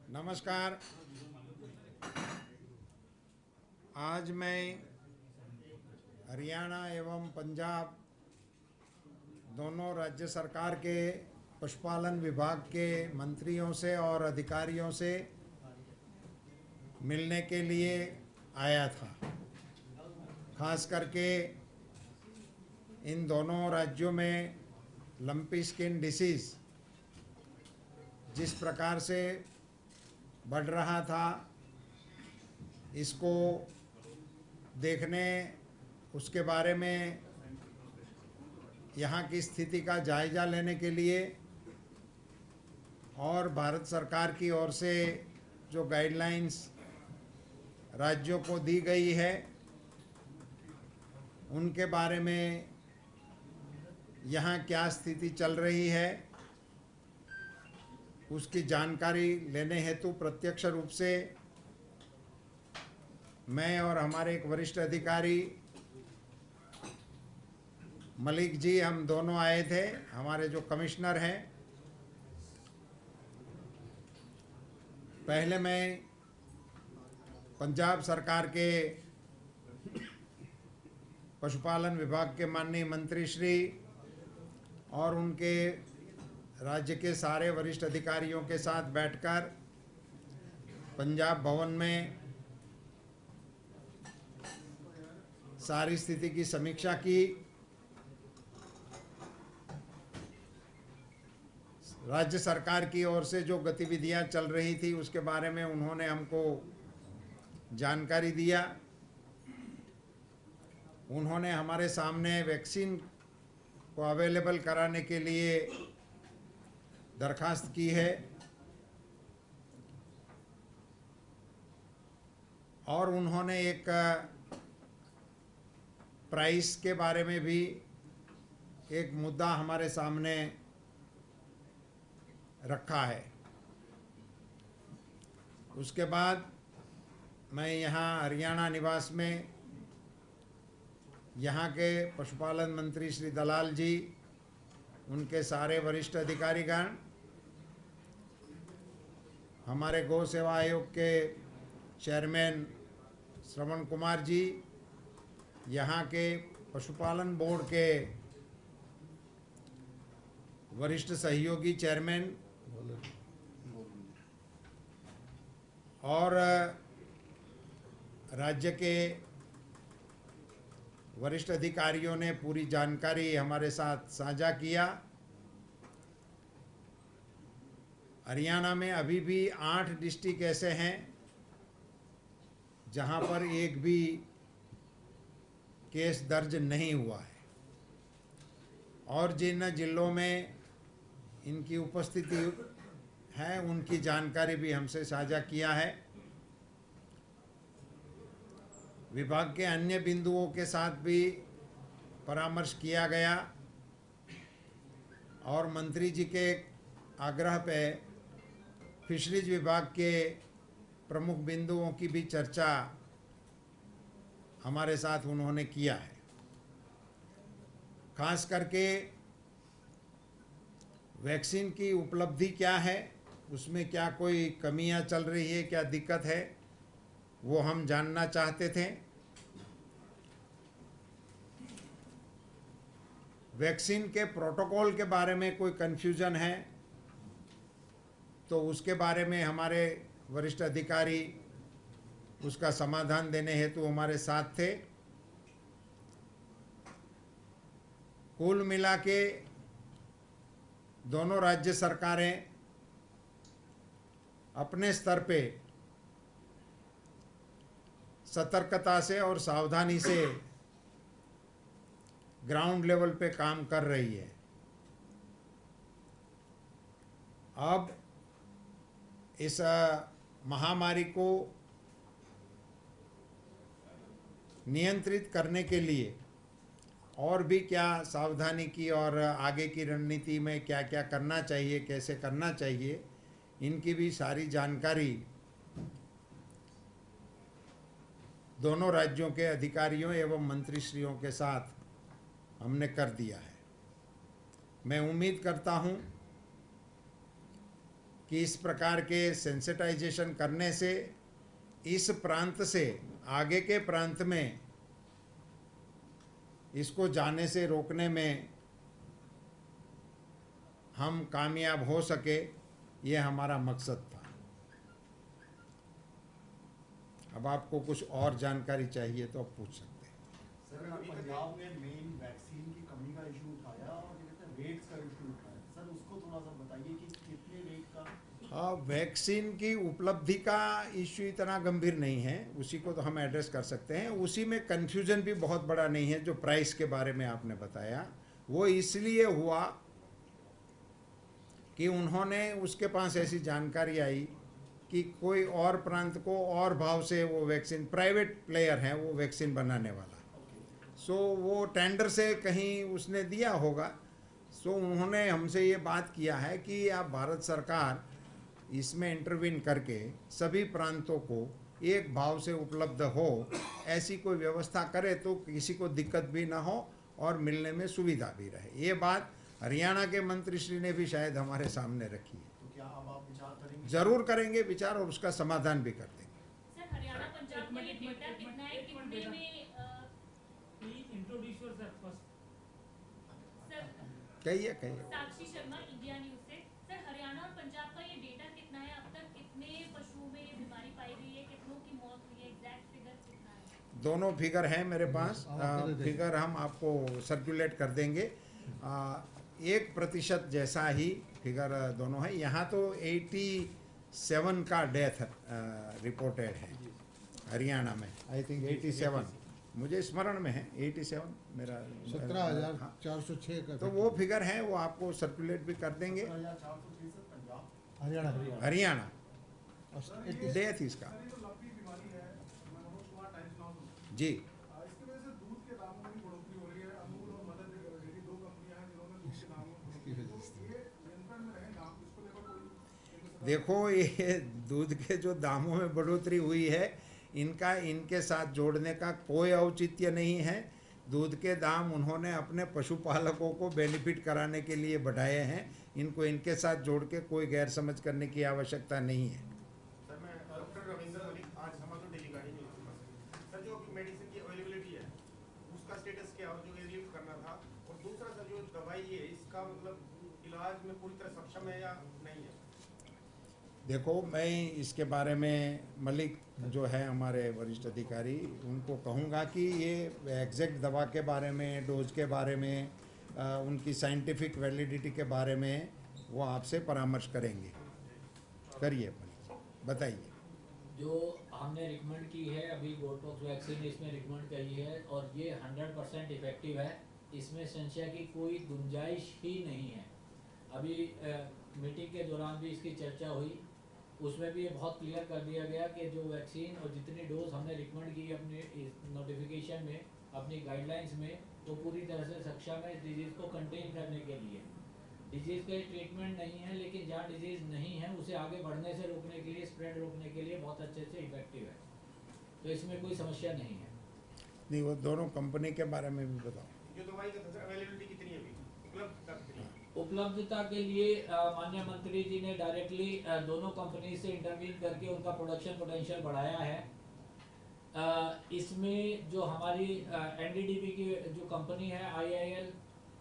नमस्कार। आज मैं हरियाणा एवं पंजाब दोनों राज्य सरकार के पशुपालन विभाग के मंत्रियों से और अधिकारियों से मिलने के लिए आया था। खास करके इन दोनों राज्यों में लंपी स्किन डिसीज़ जिस प्रकार से बढ़ रहा था, इसको देखने, उसके बारे में यहाँ की स्थिति का जायज़ा लेने के लिए और भारत सरकार की ओर से जो गाइडलाइंस राज्यों को दी गई है उनके बारे में यहाँ क्या स्थिति चल रही है उसकी जानकारी लेने हेतु प्रत्यक्ष रूप से मैं और हमारे एक वरिष्ठ अधिकारी मलिक जी, हम दोनों आए थे। हमारे जो कमिश्नर हैं, पहले मैं पंजाब सरकार के पशुपालन विभाग के माननीय मंत्री श्री और उनके राज्य के सारे वरिष्ठ अधिकारियों के साथ बैठकर पंजाब भवन में सारी स्थिति की समीक्षा की। राज्य सरकार की ओर से जो गतिविधियां चल रही थी उसके बारे में उन्होंने हमको जानकारी दिया। उन्होंने हमारे सामने वैक्सीन को अवेलेबल कराने के लिए दरखास्त की है और उन्होंने एक प्राइस के बारे में भी एक मुद्दा हमारे सामने रखा है। उसके बाद मैं यहाँ हरियाणा निवास में यहाँ के पशुपालन मंत्री श्री दलाल जी, उनके सारे वरिष्ठ अधिकारीगण, हमारे गौ सेवा आयोग के चेयरमैन श्रवण कुमार जी, यहाँ के पशुपालन बोर्ड के वरिष्ठ सहयोगी चेयरमैन और राज्य के वरिष्ठ अधिकारियों ने पूरी जानकारी हमारे साथ साझा किया। हरियाणा में अभी भी 8 डिस्ट्रिक्ट ऐसे हैं जहां पर एक भी केस दर्ज नहीं हुआ है और जिन जिलों में इनकी उपस्थिति है उनकी जानकारी भी हमसे साझा किया है। विभाग के अन्य बिंदुओं के साथ भी परामर्श किया गया और मंत्री जी के आग्रह पे फिशरीज विभाग के प्रमुख बिंदुओं की भी चर्चा हमारे साथ उन्होंने किया है। खास करके वैक्सीन की उपलब्धि क्या है, उसमें क्या कोई कमियां चल रही है, क्या दिक्कत है, वो हम जानना चाहते थे। वैक्सीन के प्रोटोकॉल के बारे में कोई कन्फ्यूजन है तो उसके बारे में हमारे वरिष्ठ अधिकारी उसका समाधान देने हेतु हमारे साथ थे। कुल मिला के दोनों राज्य सरकारें अपने स्तर पे सतर्कता से और सावधानी से ग्राउंड लेवल पे काम कर रही है। अब इस महामारी को नियंत्रित करने के लिए और भी क्या सावधानी की और आगे की रणनीति में क्या क्या करना चाहिए, कैसे करना चाहिए, इनकी भी सारी जानकारी दोनों राज्यों के अधिकारियों एवं मंत्रीश्रियों के साथ हमने कर दिया है। मैं उम्मीद करता हूं कि इस प्रकार के सेंसिटाइजेशन करने से इस प्रांत से आगे के प्रांत में इसको जाने से रोकने में हम कामयाब हो सके, ये हमारा मकसद था। अब आपको कुछ और जानकारी चाहिए तो आप पूछ सकते हैं। सर, पंजाब में मेन वैक्सीन की कमी का इशू उठाया और रेट्स का इशू उठाया, सर उसको थोड़ा सा बताइए कि कितने रेट का। हाँ, वैक्सीन की उपलब्धि का इश्यू इतना गंभीर नहीं है, उसी को तो हम एड्रेस कर सकते हैं। उसी में कन्फ्यूजन भी बहुत बड़ा नहीं है। जो प्राइस के बारे में आपने बताया वो इसलिए हुआ कि उन्होंने, उसके पास ऐसी जानकारी आई कि कोई और प्रांत को और भाव से वो वैक्सीन, प्राइवेट प्लेयर है वो वैक्सीन बनाने वाला, सो वो टेंडर से कहीं उसने दिया होगा। सो उन्होंने हमसे ये बात किया है कि आप भारत सरकार इसमें इंटरवीन करके सभी प्रांतों को एक भाव से उपलब्ध हो, ऐसी कोई व्यवस्था करे तो किसी को दिक्कत भी ना हो और मिलने में सुविधा भी रहे। ये बात हरियाणा के मंत्री श्री ने भी शायद हमारे सामने रखी है। तो क्या अब आप विचार करेंगे? जरूर करेंगे विचार और उसका समाधान भी कर देंगे। सर, हरियाणा पंजाब में ये डेटा कितना है, कितने में इंट्रोड्यूस योरसेल्फ फर्स्ट। सर, कहिए कहिए। साक्षी शर्मा, इंडिया न्यूज से। सर, हरियाणा और पंजाब का ये डेटा कितना है, अब तक कितने पशुओं में ये बीमारी पाई गई है, कितनों की मौत हुई है, एग्जैक्ट फिगर कितना है? दोनों फिगर हैं मेरे पास। फिगर हम आपको सर्कुलेट कर देंगे। 1% जैसा ही फिगर दोनों है। यहाँ तो 87 का डेथ रिपोर्टेड है हरियाणा में। आई थिंक 87, मुझे स्मरण में है 87 मेरा। 17,406 का तो वो फिगर है, वो आपको सर्कुलेट भी कर देंगे। 17,406 सर पंजाब। हरियाणा हरियाणा 80 डेथ इसका जी। इसकी वजह से दूध के दामों में भी बढ़ोतरी हो रही है। अमूल और मदर डेयरी दो कंपनियां हैं जिन्होंने दूध के दामों में बढ़ोतरी की। तो ये नियंत्रण में रहेगा, इसको लेकर कोई। देखो, ये दूध के जो दामों में बढ़ोतरी हुई है, इनका इनके साथ जोड़ने का कोई औचित्य नहीं है। दूध के दाम उन्होंने अपने पशुपालकों को बेनिफिट कराने के लिए बढ़ाए हैं। इनको इनके साथ जोड़ के कोई गैर समझ करने की आवश्यकता नहीं है। सर, मैं डॉक्टर रविंद्र मलिक, आज हमारे दिल्ली गाड़ी में सर, जो मेडिसिन की अवेलेबिलिटी है उसका स्टेटस क्या हो, जो रिलीव करना था। और दूसरा सर, जो दवाई है इसका मतलब इलाज में पूरी तरह सक्षम है या नहीं है? देखो, मैं इसके बारे में मलिक जो है हमारे वरिष्ठ अधिकारी, उनको कहूँगा कि ये एग्जैक्ट दवा के बारे में, डोज के बारे में, उनकी साइंटिफिक वैलिडिटी के बारे में वो आपसे परामर्श करेंगे। करिए मलिक, बताइए। जो हमने रिकमेंड की है अभी गोल्डपॉक्स वैक्सीन, इसमें रिकमेंड करी है और ये 100% इफेक्टिव है। इसमें संशय की कोई गुंजाइश ही नहीं है। अभी मीटिंग के दौरान भी इसकी चर्चा हुई, उसमें भी ये बहुत क्लियर कर दिया गया कि जो वैक्सीन और जितनी डोज हमने रिकमेंड की अपने नोटिफिकेशन में, अपनी गाइडलाइंस में, तो पूरी तरह से सक्षम है डिजीज़ को कंटेन करने के लिए। डिजीज़ का ट्रीटमेंट नहीं है, लेकिन जहाँ डिजीज़ नहीं है उसे आगे बढ़ने से रोकने के लिए, स्प्रेड रोकने के लिए बहुत अच्छे से इफेक्टिव है। तो इसमें कोई समस्या नहीं है। नहीं, वो दोनों कंपनी के बारे में भी बताओ। जो दवाई का सर अवेलेबिलिटी कितनी है, अभी उपलब्धता कितनी है? उपलब्धता के लिए माननीय मंत्री जी ने डायरेक्टली दोनों कंपनी से इंटरवीन करके उनका प्रोडक्शन पोटेंशियल बढ़ाया है। इसमें जो हमारी एनडीडीबी की जो कंपनी है IIL,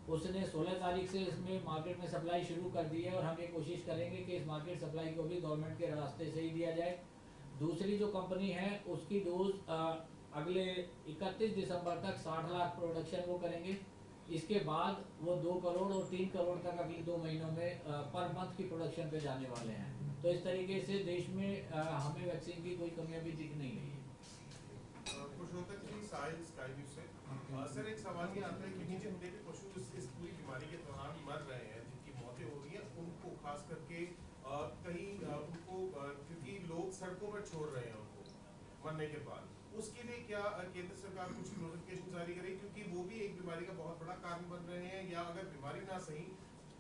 उसने 16 तारीख से इसमें मार्केट में सप्लाई शुरू कर दी है और हम ये कोशिश करेंगे कि इस मार्केट सप्लाई को भी गवर्नमेंट के रास्ते से ही दिया जाए। दूसरी जो कंपनी है उसकी डोज अगले 31 दिसंबर तक 60 लाख प्रोडक्शन वो करेंगे। इसके बाद वो 2 करोड़ और 3 करोड़ तक अगले 2 महीनों में पर मंथ की प्रोडक्शन पे जाने वाले हैं। तो इस तरीके से देश में हमें वैक्सीन की कोई कमी अभी दिख नहीं रही है। पुरुषोत्तम जी, साहिल स्काई न्यूज़ से। सर, एक सवाल ये आता है कि जितने भी पशु इस पूरी बीमारी के दौरान मर रहे हैं, जिनकी मौतें हो रही हैं, उनको खास करके कहीं उनको क्योंकि लोग सड़कों पर छोड़ रहे हैं उनको मरने के बाद, उसके लिए क्या केंद्र सरकार कुछ नोटिफिकेशन जारी करेगी? क्योंकि वो भी एक बीमारी का बहुत बड़ा कारण बन रहे हैं। या अगर बीमारी ना सही,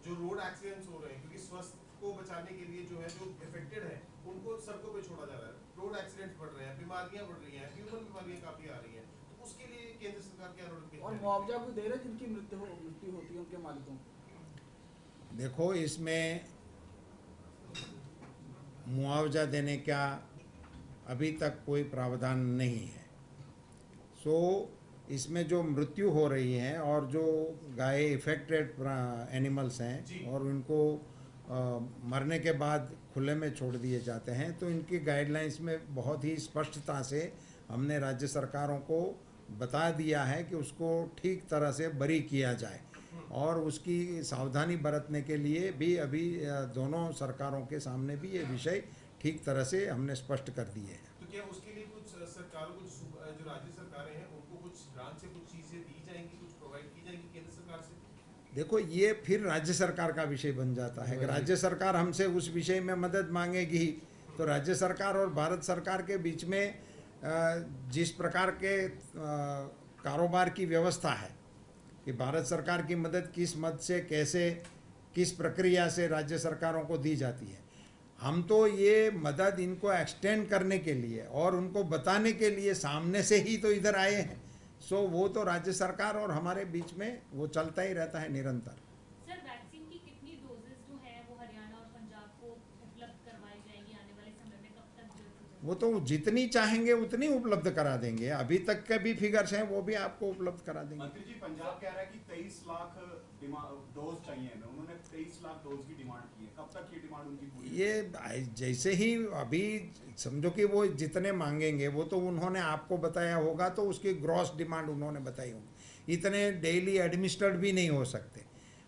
जो रोड एक्सीडेंट्स हो रहे हैं, क्योंकि स्वास्थ्य को बचाने के लिए जो है, जो इफेक्टेड है उनको सड़कों पे छोड़ा जा रहा है, रोड एक्सीडेंट्स बढ़ रहे हैं, बीमारियां बढ़ रही हैं, ह्यूमन बीमारियां काफी आ रही हैं। तो उसके लिए केंद्र सरकार क्या नोटिफिकेशन और मुआवजा भी दे रहे जिनकी मृत्यु होती है उनके मालिकों को? देखो, इसमें मुआवजा देने का अभी तक कोई प्रावधान नहीं है। सो इसमें जो मृत्यु हो रही है और जो गाय इफेक्टेड एनिमल्स हैं और उनको मरने के बाद खुले में छोड़ दिए जाते हैं, तो इनकी गाइडलाइंस में बहुत ही स्पष्टता से हमने राज्य सरकारों को बता दिया है कि उसको ठीक तरह से बरी किया जाए, और उसकी सावधानी बरतने के लिए भी अभी दोनों सरकारों के सामने भी ये विषय ठीक तरह से हमने स्पष्ट कर दिए हैं। तो क्या उसके लिए कुछ सरकारों को जो राज्य सरकारें हैं उनको कुछ ग्रांट से कुछ चीजें दी जाएंगी, कुछ प्रोवाइड की जाएंगी केंद्र सरकार से? देखो, ये फिर राज्य सरकार का विषय बन जाता है कि राज्य सरकार हमसे उस विषय में मदद मांगेगी, तो राज्य सरकार और भारत सरकार के बीच में जिस प्रकार के कारोबार की व्यवस्था है कि भारत सरकार की मदद किस मद से कैसे किस प्रक्रिया से राज्य सरकारों को दी जाती है, हम तो ये मदद इनको एक्सटेंड करने के लिए और उनको बताने के लिए सामने से ही तो इधर आए हैं। सो वो तो राज्य सरकार और हमारे बीच में वो चलता ही रहता है निरंतर। सर, वैक्सीन की कितनी डोजेस जो है वो हरियाणा और पंजाब को उपलब्ध करवाई जाएगी आने वाले समय में, कब तक? वो तो जितनी चाहेंगे उतनी उपलब्ध करा देंगे, अभी तक के भी फिगर्स हैं वो भी आपको उपलब्ध करा देंगे। मंत्री जी, पंजाब कह रहा है कि 23 लाख डोज चाहिए हमें, उन्होंने 23 लाख डोज की डिमांड की है, कब तक ये डिमांड उनकी पूरी? ये जैसे ही अभी समझो कि वो जितने मांगेंगे वो तो उन्होंने आपको बताया होगा, तो उसकी ग्रॉस डिमांड उन्होंने बताई होगी, इतने डेली एडमिनिस्टर्ड भी नहीं हो सकते।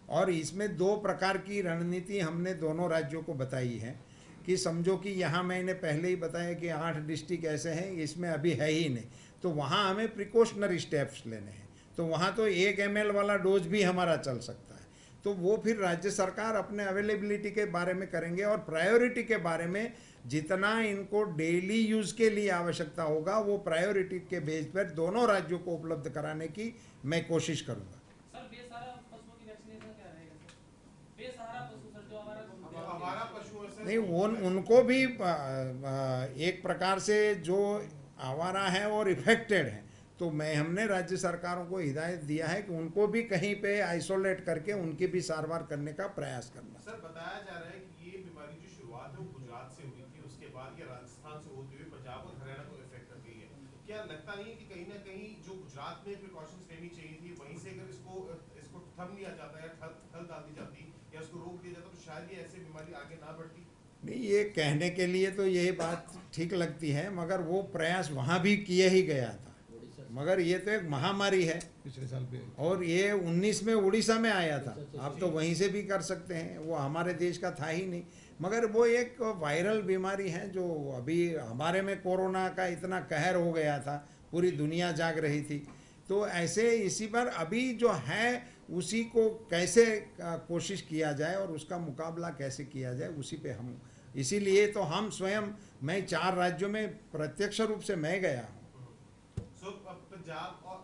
और इसमें दो प्रकार की रणनीति हमने दोनों राज्यों को बताई है कि समझो कि यहाँ मैंने पहले ही बताया कि 8 डिस्ट्रिक्ट ऐसे हैं इसमें अभी है ही नहीं, तो वहाँ हमें प्रिकॉशनरी स्टेप्स लेने हैं, तो वहाँ तो 1 ml वाला डोज भी हमारा चल सकता है। तो वो फिर राज्य सरकार अपने अवेलेबिलिटी के बारे में करेंगे और प्रायोरिटी के बारे में जितना इनको डेली यूज़ के लिए आवश्यकता होगा वो प्रायोरिटी के बेस पर दोनों राज्यों को उपलब्ध कराने की मैं कोशिश करूँगा। सर, बेसहारा पशुओं की वैक्सीनेशन क्या रहेगा सर? बेसहारा पशु सर, जो हमारा पशु है सर, नहीं, उनको भी एक प्रकार से जो आवारा है और इफेक्टेड है, तो हमने राज्य सरकारों को हिदायत दिया है कि उनको भी कहीं पे आइसोलेट करके उनकी भी सारवार करने का प्रयास करना। सर बताया जा रहा है कि ये बीमारी जो शुरुआत है वो गुजरात से हुई थी, उसके बाद ये राजस्थान से होते हुए पंजाब और हरियाणा को इफेक्ट कर गई है। क्या लगता नहीं है कि कहीं ना कहीं जो गुजरात में प्रिकॉशंस लेनी चाहिए थी, वहीं से अगर इसको थम लिया जाता है, ठल डाल दी जाती या उसको रोक दिया जाता, तो शायद ये ऐसी बीमारी आगे ना बढ़ती? नहीं, ये कहने के लिए तो यही बात ठीक लगती है, मगर वो प्रयास वहाँ भी किए ही गया था, मगर ये तो एक महामारी है पिछले साल भी, और ये 19 में उड़ीसा में आया था, आप तो वहीं से भी कर सकते हैं, वो हमारे देश का था ही नहीं, मगर वो एक वायरल बीमारी है जो अभी हमारे में कोरोना का इतना कहर हो गया था, पूरी दुनिया जाग रही थी, तो ऐसे इसी पर अभी जो है उसी को कैसे कोशिश किया जाए और उसका मुकाबला कैसे किया जाए उसी पे हम, इसीलिए तो हम स्वयं, मैं 4 राज्यों में प्रत्यक्ष रूप से मैं गया हूँ।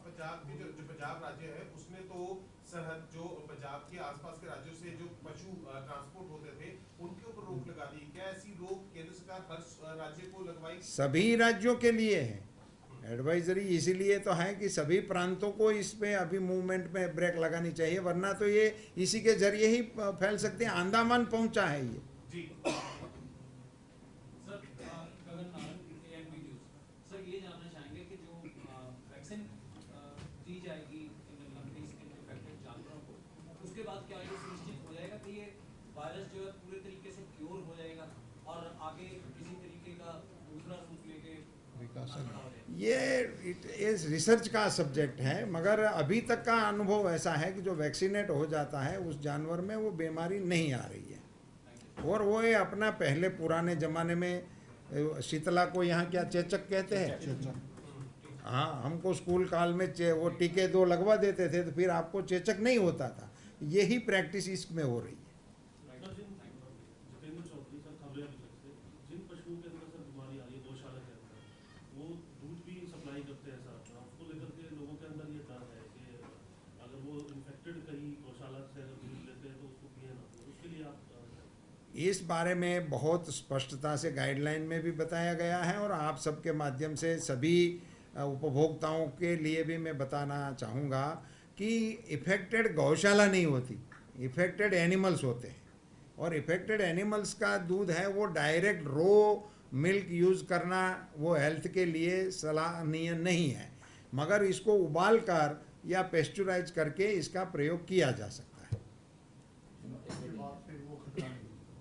पंजाब के जो पंजाब राज्य है उसमें तो सरहद जो पंजाब के आसपास के राज्यों से जो पशु ट्रांसपोर्ट होते थे उनके ऊपर रोक लगा दी, क्या ऐसी रोक केंद्र सरकार हर राज्य को लगवाई? सभी राज्यों के लिए है एडवाइजरी, इसीलिए तो है कि सभी प्रांतों को इसमें अभी मूवमेंट में ब्रेक लगानी चाहिए, वरना तो ये इसी के जरिए ही फैल सकते हैं। अंडमान पहुंचा है ये जी। ये इस रिसर्च का सब्जेक्ट है, मगर अभी तक का अनुभव ऐसा है कि जो वैक्सीनेट हो जाता है उस जानवर में वो बीमारी नहीं आ रही है। और वो ये अपना पहले पुराने ज़माने में शीतला को यहाँ क्या चेचक कहते हैं, हाँ, हमको स्कूल काल में वो टीके 2 लगवा देते थे तो फिर आपको चेचक नहीं होता था, यही प्रैक्टिस इसमें हो रही है। इस बारे में बहुत स्पष्टता से गाइडलाइन में भी बताया गया है और आप सबके माध्यम से सभी उपभोक्ताओं के लिए भी मैं बताना चाहूँगा कि इफेक्टेड गौशाला नहीं होती, इफेक्टेड एनिमल्स होते हैं। और इफेक्टेड एनिमल्स का दूध है वो डायरेक्ट रो मिल्क यूज़ करना वो हेल्थ के लिए सलाहनीय नहीं है, मगर इसको उबाल कर या पेस्चुराइज करके इसका प्रयोग किया जा सकता है।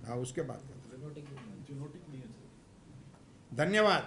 हाँ, उसके बाद धन्यवाद।